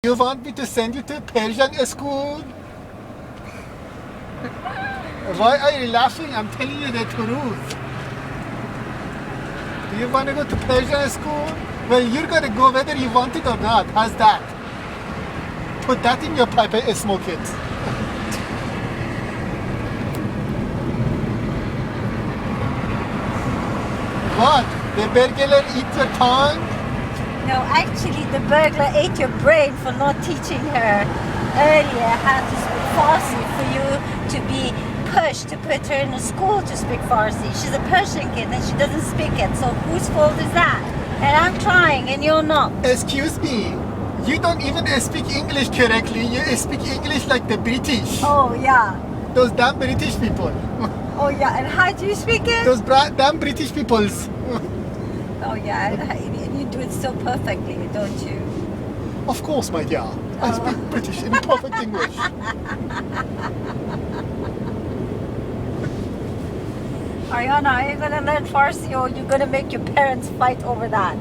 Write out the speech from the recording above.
You want me to send you to Persian school? Why are you laughing? I'm telling you the truth. Do you want to go to Persian school? Well, you're going to go whether you want it or not. How's that? Put that in your pipe and smoke it. What? The burglar eat your tongue? No, actually, the burglar ate your brain for not teaching her earlier how to speak Farsi for you to be pushed to put her in a school to speak Farsi. She's a Persian kid and she doesn't speak it, so whose fault is that? And I'm trying and you're not. Excuse me. You don't even speak English correctly. You speak English like the British. Oh, yeah. Those damn British people. Oh, yeah. And how do you speak it? Those damn British peoples. Oh, yeah. And you do it so perfectly, don't you? Of course, my dear. I speak British in perfect English. Ariana, are you going to learn Farsi or are you going to make your parents fight over that?